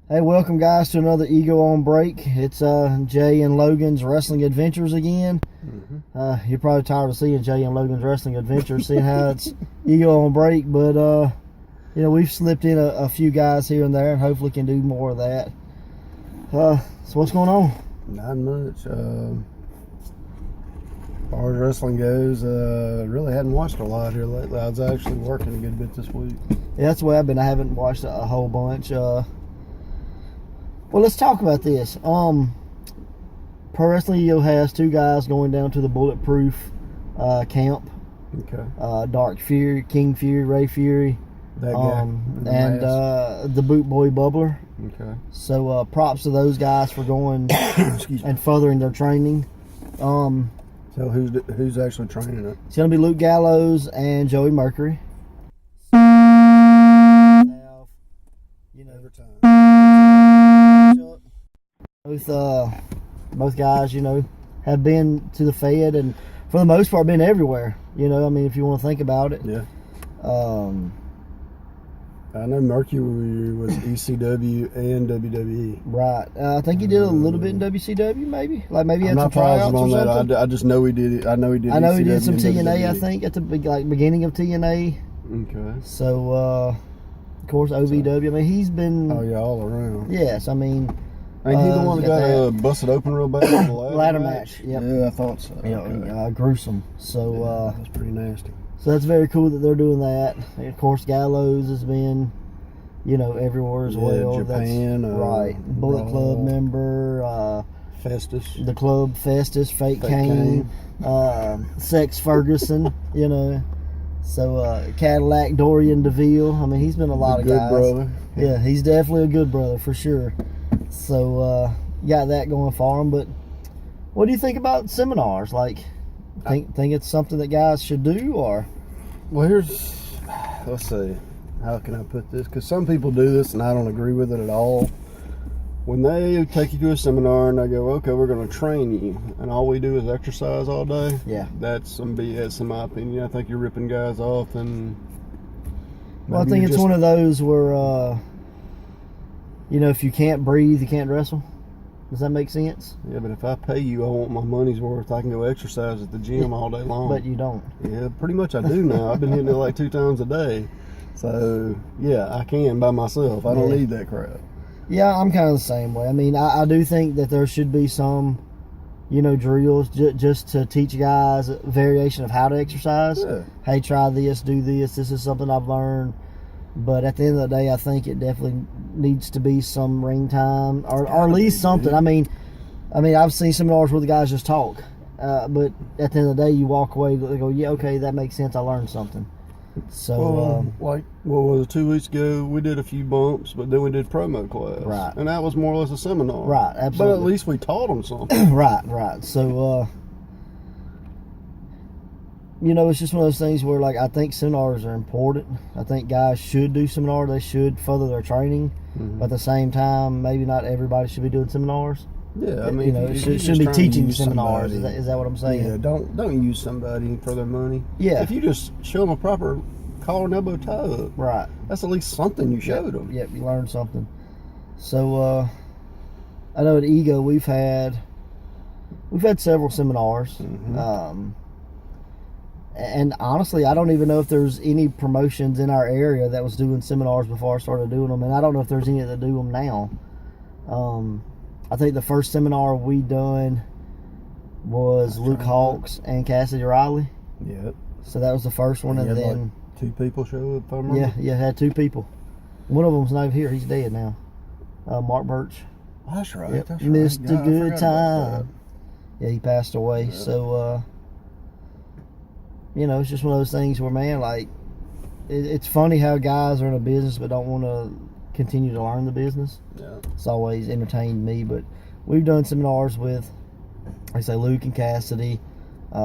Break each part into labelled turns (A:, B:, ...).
A: Hey, welcome guys to another Ego on Break. It's Jay and Logan's Wrestling Adventures again. You're probably tired of seeing Jay and Logan's Wrestling Adventures, seeing how it's Ego on Break, but we've slipped in a few guys here and there, and hopefully can do more of that. So what's going on?
B: Not much. As far as wrestling goes, really hadn't watched a lot here lately. I was actually working a good bit this week.
A: Yeah, that's the way I've been. I haven't watched a whole bunch. Well, let's talk about this. Pro Wrestling Ego has two guys going down to the Bulletproof camp.
B: Okay.
A: Dark Fury, King Fury, Ray Fury,
B: That guy.
A: and the Boot Boy Bubbler.
B: Okay.
A: So props to those guys for going
B: Excuse me.
A: and furthering their training.
B: So who's actually training it?
A: It's going to be Luke Gallows and Joey Mercury.
B: Every time.
A: Both guys, have been to the Fed and for the most part been everywhere. If you want to think about it.
B: Yeah. I know Mercury was ECW and WWE.
A: Right. I think he did a little bit in WCW, maybe. Maybe he had
B: I'm
A: some
B: not
A: tryouts
B: positive
A: or
B: on
A: something.
B: that. I just know he did it. I know he did.
A: I know he did
B: ECW
A: some
B: and
A: TNA, I
B: WWE.
A: think, at the beginning of TNA.
B: Okay.
A: So, of course, OVW. I mean, he's been.
B: Oh yeah, all around.
A: Yes, I mean.
B: Ain't he the one that got busted open real bad in the
A: ladder match? Yep.
B: Yeah, I thought so.
A: Gruesome. So,
B: that's pretty nasty.
A: So that's very cool that they're doing that. And of course, Gallows has been, everywhere as well.
B: Japan,
A: that's right. Bullet
B: Raw.
A: Club member,
B: Festus.
A: the club Festus, Fake Kane, Sex Ferguson, So Cadillac, Dorian DeVille. I mean, he's been a lot of
B: good
A: guys.
B: brother.
A: Yeah, he's definitely a good brother for sure. So got that going for him. But what do you think about seminars? Think it's something that guys should do, or?
B: Well, let's see, how can I put this? Because some people do this, and I don't agree with it at all. When they take you to a seminar and they go, okay, we're going to train you, and all we do is exercise all day,
A: Yeah.
B: that's some BS in my opinion. I think you're ripping guys off, and
A: Well, I think it's one of those where, if you can't breathe, you can't wrestle. Does that make sense?
B: Yeah, but if I pay you, I want my money's worth. I can go exercise at the gym all day long.
A: But you don't.
B: Yeah, pretty much I do now. I've been hitting it like 2 times a day. So, yeah, I can by myself. I don't need that crap.
A: Yeah, I'm kind of the same way. I mean, I do think that there should be some, drills just to teach guys a variation of how to exercise.
B: Yeah.
A: Hey, try this, do this. This is something I've learned. But at the end of the day, I think it definitely needs to be some ring time or at least something. I mean, I've seen seminars where the guys just talk. But at the end of the day, you walk away, they go, yeah, okay, that makes sense. I learned something. So,
B: what was it, 2 weeks ago, we did a few bumps, but then we did promo class.
A: Right.
B: And that was more or less a seminar.
A: Right, absolutely.
B: But at least we taught them something.
A: right. So, it's just one of those things where, I think seminars are important. I think guys should do seminars. They should further their training.
B: Mm-hmm.
A: But at the same time, maybe not everybody should be doing seminars.
B: Yeah, I mean,
A: it
B: if you're
A: shouldn't be
B: just trying to
A: teaching
B: use
A: seminars.
B: somebody-
A: Is that what I'm saying?
B: Yeah, don't use somebody for their money.
A: Yeah.
B: If you just show them a proper collar and elbow tie up,
A: Right.
B: that's at least something you showed them.
A: Yep, you learned something. So, I know at Ego we've had several seminars.
B: Mm-hmm.
A: And honestly, I don't even know if there's any promotions in our area that was doing seminars before I started doing them, and I don't know if there's any that do them now. I think the first seminar we done was Luke Hawks and Cassidy Riley.
B: Yep.
A: So that was the first one, and then
B: 2 people show up, if I remember.
A: yeah, had 2 people. One of them's not here; he's dead now. Mark Birch.
B: Oh, that's right.
A: Yep.
B: That's right.
A: Missed
B: Yeah,
A: a
B: I
A: good
B: forgot about
A: time. Yeah, he passed away.
B: Yeah.
A: So, it's just one of those things where, man, it's funny how guys are in a business but don't want to continue to learn the business.
B: that. Yeah.
A: It's always entertained me. But we've done seminars with, like I say, Luke and Cassidy,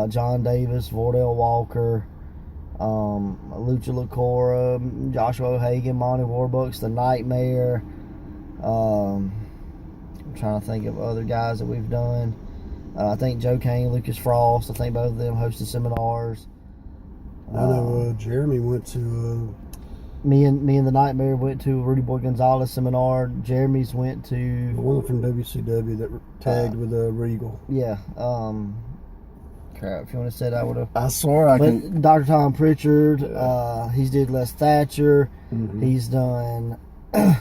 A: John Davis, Vordell Walker, Lucha Lacora, Joshua O'Hagan, Monty Warbucks, The Nightmare. I'm trying to think of other guys that we've done. I think Joe Kane, Lucas Frost, I think both of them hosted seminars.
B: I know Jeremy went to
A: Me and the Nightmare went to a Rudy Boy Gonzalez seminar. Jeremy's went
B: The
A: to
B: one from WCW that tagged with a Regal.
A: yeah. Crap, if you want to say that, I would have.
B: I swear I can.
A: But Dr. Tom Pritchard,
B: Yeah.
A: he's did Les Thatcher.
B: Mhm.
A: He's done. Man,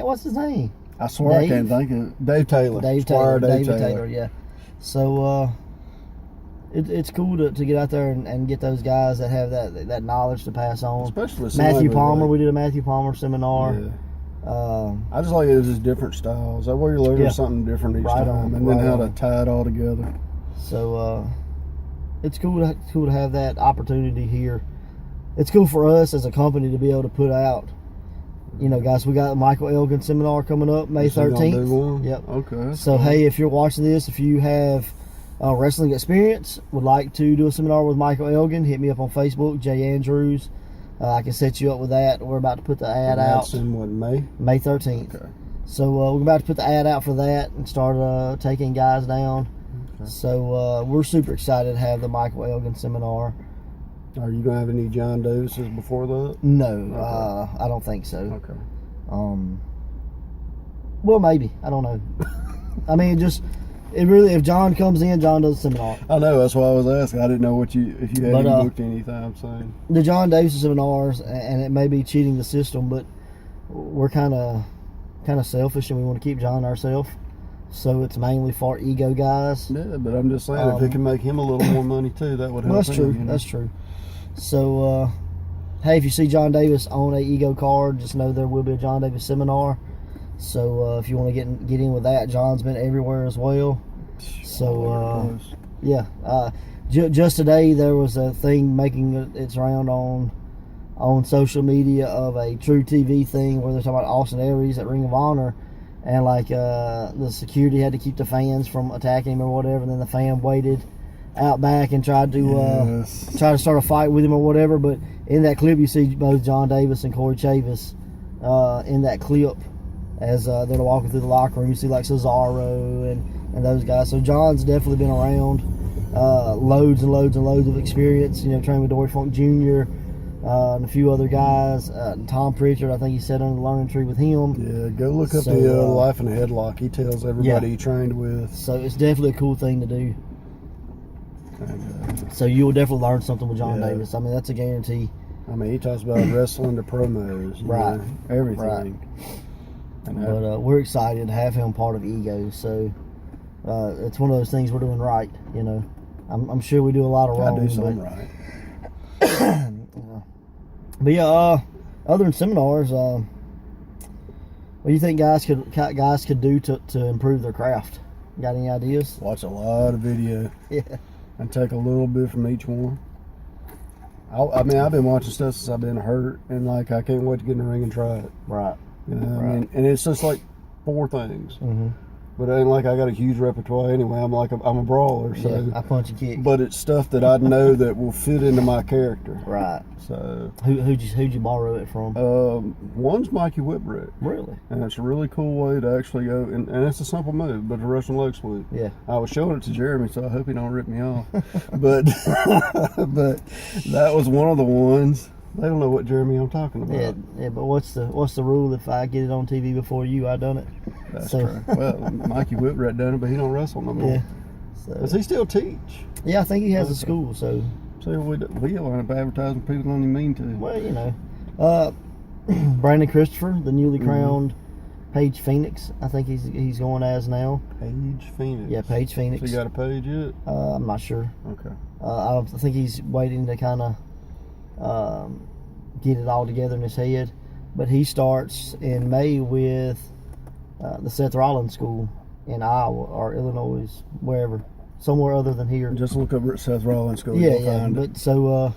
A: what's his name?
B: I swear I
A: Dave?
B: can't think of it. Dave Taylor.
A: Dave
B: Squire
A: Taylor.
B: Dave
A: David
B: Taylor.
A: Taylor. Yeah. So it's cool to get out there and get those guys that have that knowledge to pass on.
B: Especially with
A: Matthew
B: somebody
A: Palmer,
B: like-
A: we did a Matthew Palmer seminar.
B: Yeah. I just like it was just different styles. That way you're learning
A: Yeah.
B: something different each
A: Right
B: time,
A: on,
B: and then
A: right
B: how
A: on.
B: to tie it all together.
A: So it's cool to have that opportunity here. It's cool for us as a company to be able to put out. You know, guys, we got the Michael Elgin seminar coming up May
B: So you gonna do
A: 13th.
B: one?
A: Yep.
B: Okay. that's
A: So
B: cool.
A: hey, if you're watching this, if you have wrestling experience, would like to do a seminar with Michael Elgin, hit me up on Facebook, Jay Andrews. I can set you up with that. We're about to put the ad
B: That's
A: out
B: in what, May?
A: May 13th.
B: Okay.
A: So we're about to put the ad out for that and start taking guys down.
B: Okay.
A: So we're super excited to have the Michael Elgin seminar.
B: Are you gonna have any John Davises before that?
A: No, I don't think so.
B: Okay.
A: Well, maybe. I don't know. I mean, it really, if John comes in, John does a seminar.
B: I know. That's why I was asking. I didn't know if you had
A: But,
B: any booked anytime soon.
A: The John Davis seminars, and it may be cheating the system, but we're kind of selfish, and we want to keep John ourselves. So it's mainly for ego guys.
B: Yeah, but I'm just saying, if it can make him a little more money too, that would help.
A: Well, that's true.
B: him, you know?
A: That's true. So, hey, if you see John Davis on a ego card, just know there will be a John Davis seminar. So if you want to get in with that, John's been everywhere as well. So yeah, just today there was a thing making its round on social media of a True TV thing where they're talking about Austin Aries at Ring of Honor, and like the security had to keep the fans from attacking him or whatever, and then the fan waited out back and tried to start a fight with him or whatever. But in that clip, you see both John Davis and Corey Chavis in that clip as they're walking through the locker room. You see like Cesaro and those guys. So John's definitely been around, loads and loads and loads of experience. You know, training with Dory Funk Jr. And a few other guys. Tom Pritchard, I think he sat on the learning tree with him.
B: Yeah, go look up
A: So,
B: the Life in a Headlock. He tells everybody
A: yeah.
B: he trained with.
A: So it's definitely a cool thing to do.
B: And,
A: So you'll definitely learn something with John
B: Yeah.
A: Davis. I mean, that's a guarantee.
B: I mean, he talks about wrestling to promos, you
A: Right.
B: know, everything.
A: Right.
B: And
A: But we're excited to have him part of Ego. So it's one of those things we're doing right. You know, I'm sure we do a lot of
B: I
A: wrong.
B: do something
A: but,
B: right.
A: but yeah, other than seminars, what do you think guys could do to improve their craft? Got any ideas?
B: Watch a lot of video
A: Yeah.
B: and take a little bit from each one. I mean, I've been watching stuff since I've been hurt, and like I can't wait to get in the ring and try it.
A: Right.
B: You know, I
A: Right.
B: mean, and it's just like 4 things.
A: Mm-hmm.
B: But it ain't like I got a huge repertoire anyway. I'm a brawler, so.
A: Yeah, I punch and kick.
B: But it's stuff that I know that will fit into my character.
A: Right.
B: So,
A: Who'd you borrow it from?
B: one's Mikey Whipwreck,
A: Really?
B: and it's a really cool way to actually go. And it's a simple move, but a Russian leg sweep.
A: Yeah.
B: I was showing it to Jeremy, so I hope he don't rip me off. but but that was one of the ones. They don't know what Jeremy I'm talking about.
A: Yeah. But what's the rule? If I get it on TV before you, I done it.
B: That's
A: So-
B: true. Well, Mikey Whipwreck done it, but he don't wrestle no more.
A: Yeah.
B: Does
A: So,
B: he still teach?
A: yeah, I think he has a
B: Okay.
A: school. So,
B: See, we don't end up advertising people don't even mean to.
A: well, you know, Brandon Christopher, the newly
B: Mm-hmm.
A: crowned Paige Phoenix. I think he's going as now.
B: Paige Phoenix.
A: Yeah, Paige Phoenix.
B: So you got a page yet?
A: I'm not sure.
B: Okay.
A: I think he's waiting to kind of get it all together in his head. But he starts in May with the Seth Rollins School in Iowa or Illinois, wherever, somewhere other than here.
B: Just look over at Seth Rollins School.
A: Yeah,
B: You'll
A: yeah.
B: find it.
A: But so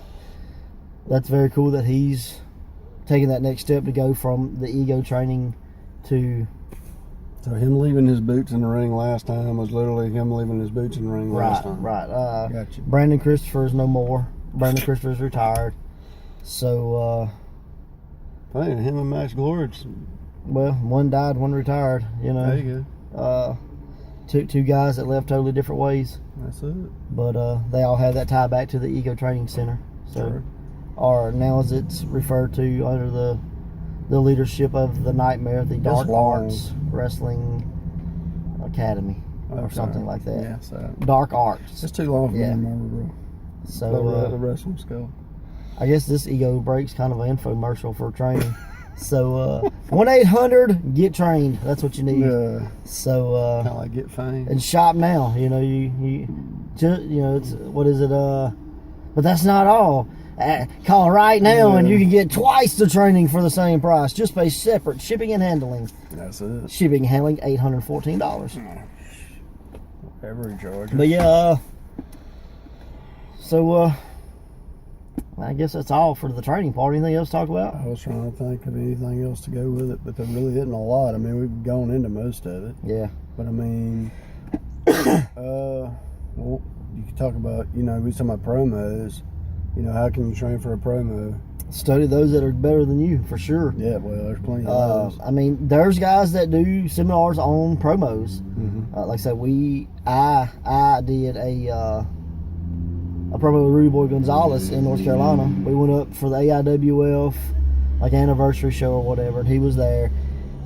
A: that's very cool that he's taking that next step to go from the ego training to
B: So him leaving his boots in the ring last time was literally him leaving his boots in the ring last time.
A: right.
B: Gotcha.
A: Brandon Christopher is no more. Brandon Christopher is retired. So
B: Hey, him and Max Glorage.
A: well, one died, one retired. You know.
B: There you go.
A: Two guys that left totally different ways,
B: That's it.
A: but they all have that tie back to the Ego Training Center. So,
B: Sure.
A: or now as it's referred to under the the leadership of the Nightmare, the Dark
B: long.
A: Arts Wrestling Academy, or
B: Okay.
A: something like that.
B: Yeah, so
A: Dark Arts.
B: it's too long for me
A: Yeah.
B: to remember, bro. The
A: So
B: wrestling school.
A: I guess this ego break's kind of an infomercial for training. So 1-800-GET-TRAINed. That's what you need.
B: Yeah,
A: So
B: kind of like Get Fame.
A: and shop now. You know, you just, you know, it's, what is it? But that's not all. Call right now and you can get twice the training for the same price. Just pay separate shipping and handling.
B: That's it.
A: Shipping and handling $814.
B: Every charge.
A: But yeah, so I guess that's all for the training part. Anything else to talk about?
B: I was trying to think of anything else to go with it, but there really isn't a lot. I mean, we've gone into most of it.
A: Yeah.
B: But I mean, well, you could talk about, we were talking about promos. How can you train for a promo?
A: Study those that are better than you, for sure.
B: Yeah, well, there's plenty of those.
A: I mean, there's guys that do seminars on promos.
B: Mm-hmm.
A: Like I said, I did a promo with Rudy Boy Gonzalez in North Carolina. We went up for the AIWF like anniversary show or whatever, and he was there.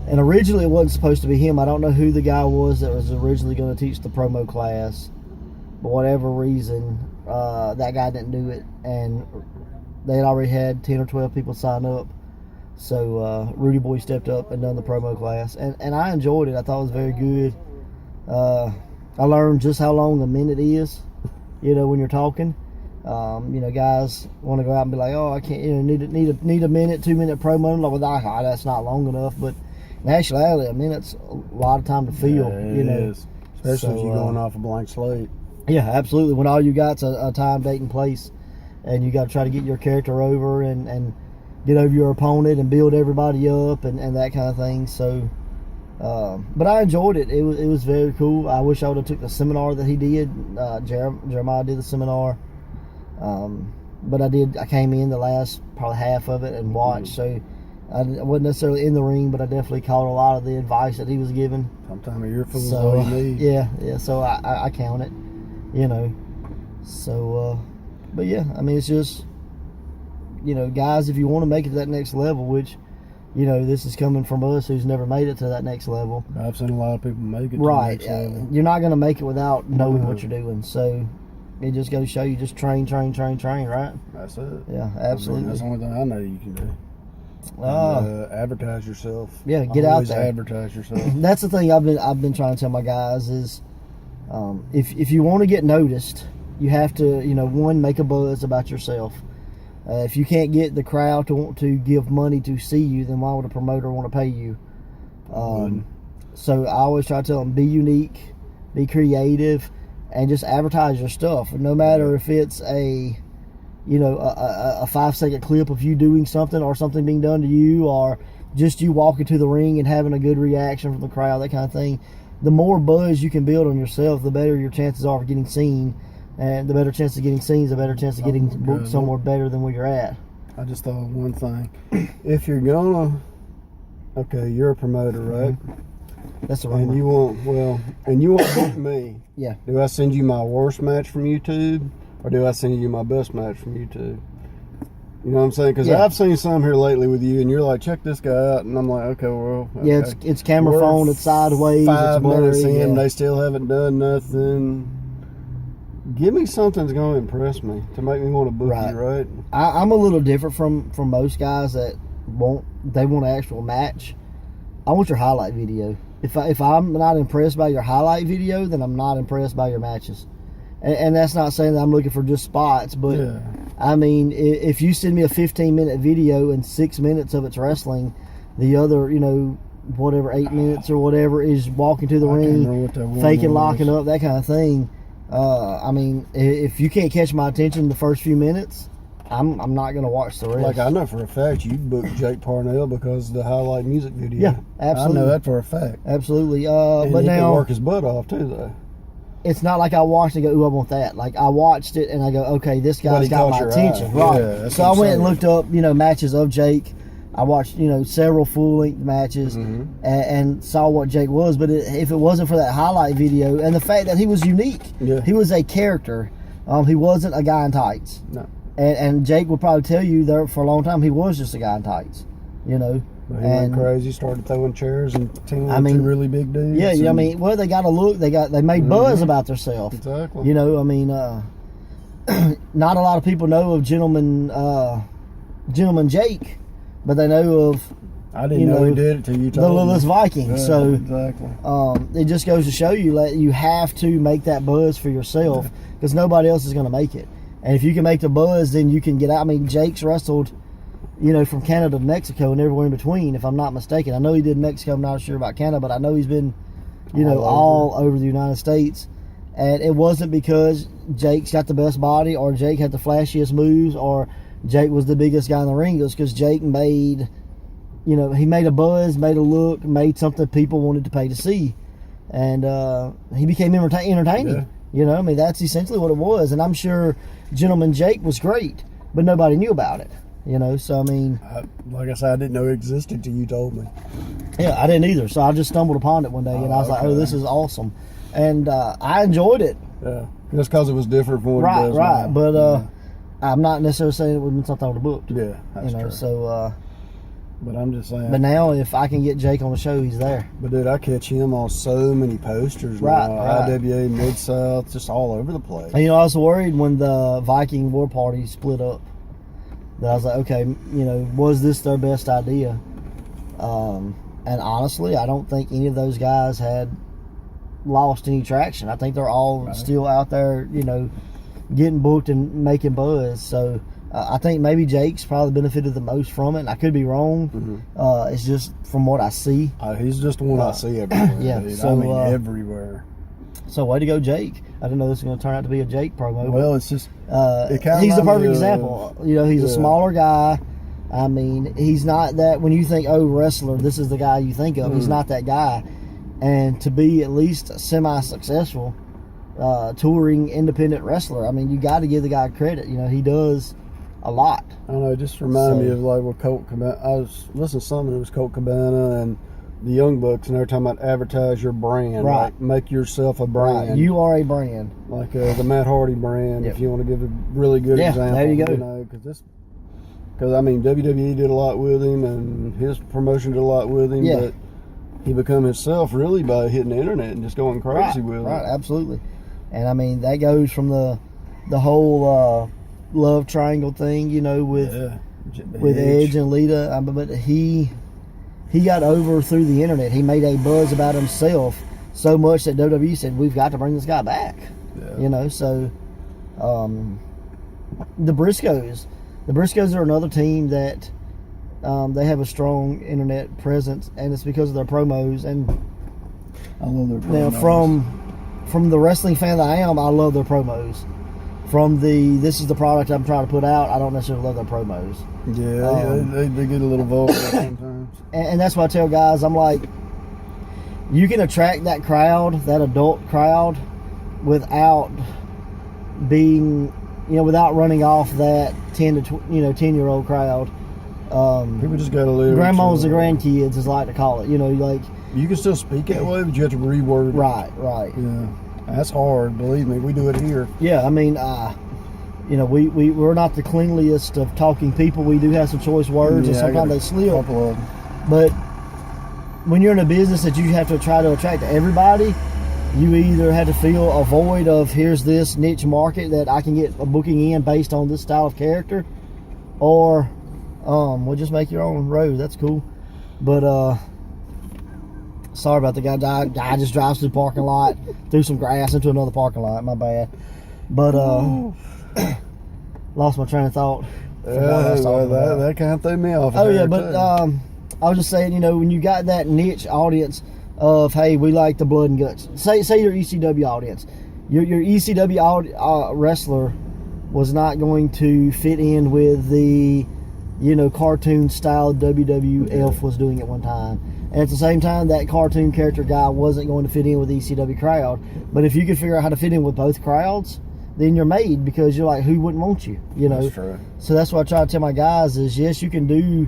A: And originally it wasn't supposed to be him. I don't know who the guy was that was originally going to teach the promo class, but whatever reason, that guy didn't do it, and they had already had 10 or 12 people sign up. So Rudy Boy stepped up and done the promo class, and I enjoyed it. I thought it was very good. I learned just how long a minute is, when you're talking. Guys want to go out and be like, oh, I can't, need a minute, 2 minute promo. I'm like, well, that's not long enough. But in actuality, a minute's a lot of time to feel.
B: Yeah, it is. Especially if you're going off a blank slate.
A: Yeah, absolutely. When all you got's a time, date, and place, and you got to try to get your character over and get over your opponent and build everybody up and that kind of thing. So, but I enjoyed it. It was very cool. I wish I would have took the seminar that he did. Jeremiah did the seminar, but I came in the last probably half of it and watched. So I wasn't necessarily in the ring, but I definitely caught a lot of the advice that he was giving.
B: Sometime a earful is
A: So
B: all you need.
A: yeah. So I count it, So, but yeah, I mean, it's just, guys, if you want to make it to that next level, which, this is coming from us who's never made it to that next level.
B: I've seen a lot of people make it to
A: Right.
B: the next level.
A: You're not going to make it without knowing
B: No.
A: what you're doing. So it just goes to show you just train, right?
B: That's it.
A: Yeah,
B: I
A: absolutely.
B: mean, that's the only thing I know you can do. Advertise yourself.
A: Yeah, get out
B: Always
A: there.
B: Advertise yourself.
A: That's the thing I've been trying to tell my guys is, if you want to get noticed, you have to, one, make a buzz about yourself. If you can't get the crowd to want to give money to see you, then why would a promoter want to pay you? So I always try to tell them, be unique, be creative, and just advertise your stuff. No matter if it's a 5-second clip of you doing something or something being done to you, or just you walking to the ring and having a good reaction from the crowd, that kind of thing. The more buzz you can build on yourself, the better your chances are of getting seen. And the better chance of getting seen is the better chance of getting booked somewhere better than where you're at.
B: I just thought of one thing. If you're gonna, you're a promoter, right?
A: That's the
B: And
A: right.
B: you want to book me.
A: Yeah.
B: Do I send you my worst match from YouTube, or do I send you my best match from YouTube? You know what I'm saying? Because
A: Yeah.
B: I've seen some here lately with you, and you're like, check this guy out, and I'm like, okay, well, okay.
A: Yeah, it's camera
B: We're
A: phone, it's sideways,
B: 5
A: it's blurry.
B: minutes in,
A: Yeah.
B: they still haven't done nothing. Give me something that's going to impress me to make me want to book
A: Right.
B: you, right?
A: I'm a little different from most guys that want an actual match. I want your highlight video. If I'm not impressed by your highlight video, then I'm not impressed by your matches. And that's not saying that I'm looking for just spots, but
B: Yeah.
A: I mean, if you send me a 15-minute video and 6 minutes of it's wrestling, the other, whatever 8 minutes or whatever is walking to the
B: I can't remember
A: ring,
B: what that one
A: faking,
B: was.
A: locking up, that kind of thing. I mean, if you can't catch my attention the first few minutes, I'm not going to watch the rest.
B: Like, I know for a fact you booked Jake Parnell because of the highlight music video.
A: Yeah, absolutely.
B: I know that for a fact.
A: Absolutely.
B: And
A: But
B: he can
A: now,
B: work his butt off, too, though.
A: it's not like I watched and go, ooh, I want that. Like, I watched it and I go, okay, this
B: But
A: guy's
B: he
A: got
B: caught
A: my
B: your
A: attention.
B: eye.
A: Right.
B: Yeah, that's
A: So
B: what
A: I
B: I'm
A: went and
B: saying.
A: looked up, matches of Jake. I watched, several full-length matches and saw what Jake was. But if it wasn't for that highlight video and the fact that he was unique,
B: Yeah.
A: he was a character. He wasn't a guy in tights.
B: No.
A: And Jake would probably tell you there for a long time he was just a guy in tights,
B: But he went crazy, started throwing chairs and teaming with two really big dudes.
A: Yeah, I mean, well, they got a look. They made buzz about themselves.
B: Exactly.
A: You know, I mean, not a lot of people know of Gentleman Jake, but they know of.
B: I didn't know he did it till you told me.
A: The Lilith Viking.
B: Yeah,
A: so
B: exactly.
A: It just goes to show you that you have to make that buzz for yourself because nobody else is going to make it. And if you can make the buzz, then you can get out. I mean, Jake's wrestled, you know, from Canada to Mexico and everywhere in between, if I'm not mistaken. I know he did Mexico. I'm not sure about Canada, but I know he's been, you know, all over the United States. And it wasn't because Jake's got the best body or Jake had the flashiest moves or Jake was the biggest guy in the ring. It was because Jake made, you know, he made a buzz, made a look, made something people wanted to pay to see. And he became entertaining.
B: Yeah.
A: You know, I mean, that's essentially what it was. And I'm sure Gentleman Jake was great, but nobody knew about it. You know, so I mean,
B: like I said, I didn't know it existed till you told me.
A: Yeah, I didn't either. So I just stumbled upon it one day, and I was like, "Oh, this is awesome," and I enjoyed it.
B: Yeah, just because it was different from what it does
A: right.
B: now.
A: But I'm not necessarily saying it would have been something I would have booked.
B: Yeah, that's true.
A: So.
B: But I'm just saying.
A: But now, if I can get Jake on the show, he's there.
B: But dude, I catch him on so many posters.
A: Right.
B: IWA, Mid South, just all over the place.
A: And you know, I was worried when the Viking War Party split up. That I was like, okay, you know, was this their best idea? And honestly, I don't think any of those guys had lost any traction. I think they're all still out there, you know, getting booked and making buzz. So I think maybe Jake's probably benefited the most from it. And I could be wrong. Mm-hmm. It's just from what I see.
B: He's just the one I see everywhere.
A: Yeah,
B: dude.
A: so,
B: I mean, everywhere.
A: So way to go, Jake. I didn't know this was going to turn out to be a Jake promo.
B: Well, it's just...
A: he's the perfect example. You know, he's a smaller guy. I mean, he's not that... When you think, oh, wrestler, this is the guy you think of. He's not that guy. And to be at least semi-successful touring independent wrestler, I mean, you got to give the guy credit. You know, he does a lot.
B: I don't know, it just reminded me of like what Colt Cabana... I was listening to something, it was Colt Cabana and the Young Bucks, and they're talking about advertise your brand.
A: Right.
B: Like, make yourself a brand.
A: Right. You are a brand.
B: Like the Matt Hardy brand, if you want to give a really good example.
A: There you go.
B: You know, because I mean, WWE did a lot with him, and his promotion did a lot with him, but he become himself really by hitting the internet and just going crazy with it.
A: Right, absolutely. And I mean, that goes from the whole love triangle thing, you know, with Edge and Lita. But he got over through the internet. He made a buzz about himself so much that WWE said, we've got to bring this guy back. You know, so the Briscoes are another team that they have a strong internet presence, and it's because of their promos. And
B: I love their promos.
A: Now, from the wrestling fan that I am, I love their promos. From this is the product I'm trying to put out, I don't necessarily love their promos.
B: Yeah, they get a little vulgar sometimes.
A: And that's why I tell guys, I'm like, you can attract that crowd, that adult crowd, without being, you know, without running off that 10-year-old crowd.
B: People just gotta live.
A: Grandmas and grandkids, as I like to call it. You know, like
B: you can still speak that way, but you have to reword it.
A: Right.
B: Yeah, that's hard. Believe me, we do it here.
A: Yeah, I mean, you know, we're not the cleanliest of talking people. We do have some choice words, and sometimes they slip. But when you're in a business that you have to try to attract everybody, you either have to fill a void of here's this niche market that I can get a booking in based on this style of character, or we'll just make your own road. That's cool. But sorry about the guy. Guy just drives through the parking lot, threw some grass into another parking lot. My bad. But lost my train of thought.
B: That kind of threw me off.
A: Oh yeah, but I was just saying, you know, when you got that niche audience of, hey, we like the blood and guts. Say your ECW audience. Your ECW wrestler was not going to fit in with the, you know, cartoon style WWF was doing at one time. And at the same time, that cartoon character guy wasn't going to fit in with the ECW crowd. But if you could figure out how to fit in with both crowds, then you're made, because you're like, who wouldn't want you? You know.
B: That's true.
A: So that's what I try to tell my guys is, yes, you can do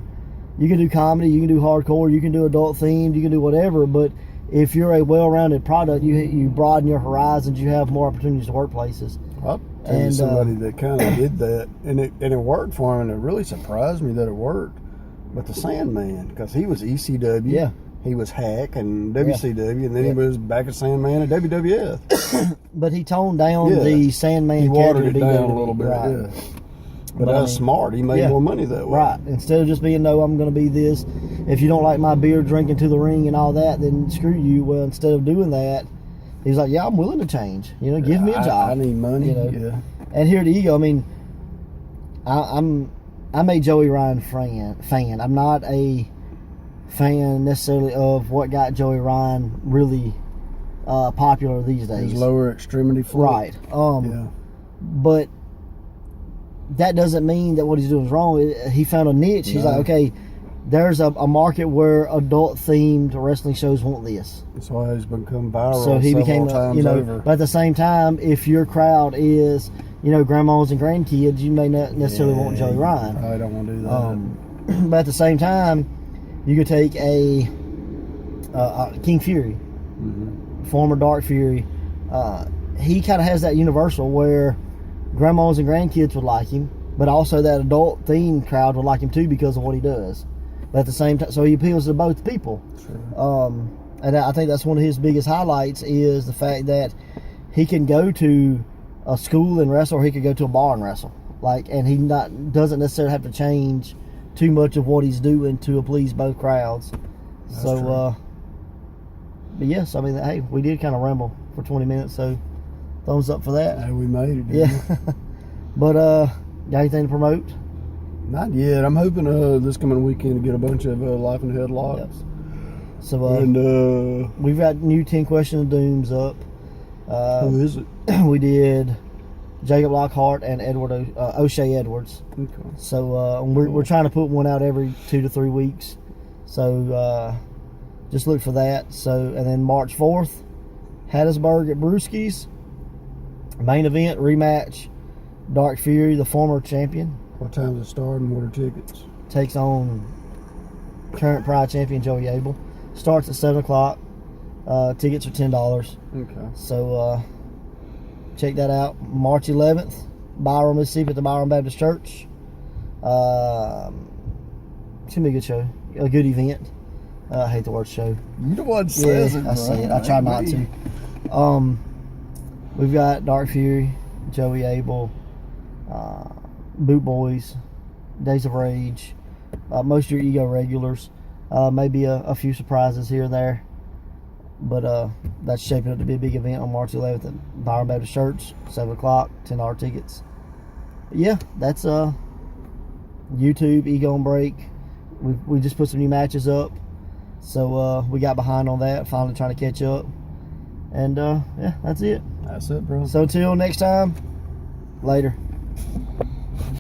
A: comedy, you can do hardcore, you can do adult themed, you can do whatever. But if you're a well-rounded product, you broaden your horizons, you have more opportunities to work places.
B: I'll tell you somebody that kind of did that, and it worked for him, and it really surprised me that it worked. But the Sandman, because he was ECW,
A: Yeah.
B: he was Hack and WCW, and then he was back at Sandman at WWF.
A: But he toned down
B: Yeah.
A: the Sandman
B: He watered
A: character
B: it
A: to
B: down
A: WWE,
B: a little bit,
A: right.
B: yeah. But
A: But I
B: that's
A: mean,
B: smart. He made
A: yeah.
B: more money that way.
A: Right. Instead of just being, no, I'm going to be this. If you don't like my beer drinking to the ring and all that, then screw you. Well, instead of doing that, he's like, yeah, I'm willing to change. You know, give me a job.
B: I need money.
A: You know?
B: Yeah.
A: And here at Ego, I mean, I'm a Joey Ryan fan. I'm not a fan necessarily of what got Joey Ryan really popular these days.
B: His lower extremity flip.
A: Right.
B: Yeah.
A: But that doesn't mean that what he's doing is wrong. He found a niche. He's
B: No.
A: like, okay, there's a market where adult-themed wrestling shows want this.
B: That's why he's become viral.
A: So he
B: several
A: became,
B: times over.
A: but at the same time, if your crowd is, grandmas and grandkids, you may not necessarily want Joey Ryan.
B: I don't want to do that.
A: But at the same time, you could take a King Fury, former Dark Fury. He kind of has that universal where grandmas and grandkids would like him, but also that adult themed crowd would like him too because of what he does. But at the same time, so he appeals to both people.
B: Sure.
A: And I think that's one of his biggest highlights is the fact that he can go to a school and wrestle, or he could go to a bar and wrestle. And he doesn't necessarily have to change too much of what he's doing to please both crowds.
B: That's
A: So,
B: true.
A: but yes, I mean, hey, we did kind of ramble for 20 minutes, so thumbs up for that.
B: Hey, we made it. didn't
A: Yeah. But got anything to promote?
B: we? Not yet. I'm hoping this coming weekend to get a bunch of Life and Headlocks.
A: Yep. So
B: And
A: we've got new 10 Questions of Dooms up.
B: who is it?
A: We did Jacob Lockhart and O'Shea Edwards.
B: Okay.
A: So we're trying to put one out every 2 to 3 weeks. So just look for that. So, and then March 4th, Hattiesburg at Brewski's. Main event rematch. Dark Fury, the former champion,
B: What time does it start and what are tickets?
A: takes on current Pride champion Joey Abel. Starts at 7 o'clock. Tickets are $10.
B: Okay.
A: So check that out. March 11th, Byron, Mississippi at the Byron Baptist Church. It's going to be a good show. A good event. I hate the word show.
B: You the one says it,
A: I say
B: bro.
A: it. I try
B: Ain't
A: not
B: me.
A: to. We've got Dark Fury, Joey Abel, Boot Boys, Days of Rage, most of your Ego regulars. Maybe a few surprises here and there. But that's shaping up to be a big event on March 11th at Byron Baptist Church, 7 o'clock, $10 tickets. But yeah, that's YouTube, Ego on Break. We just put some new matches up. So we got behind on that, finally trying to catch up. And yeah, that's it.
B: That's it, bro.
A: So until next time, later.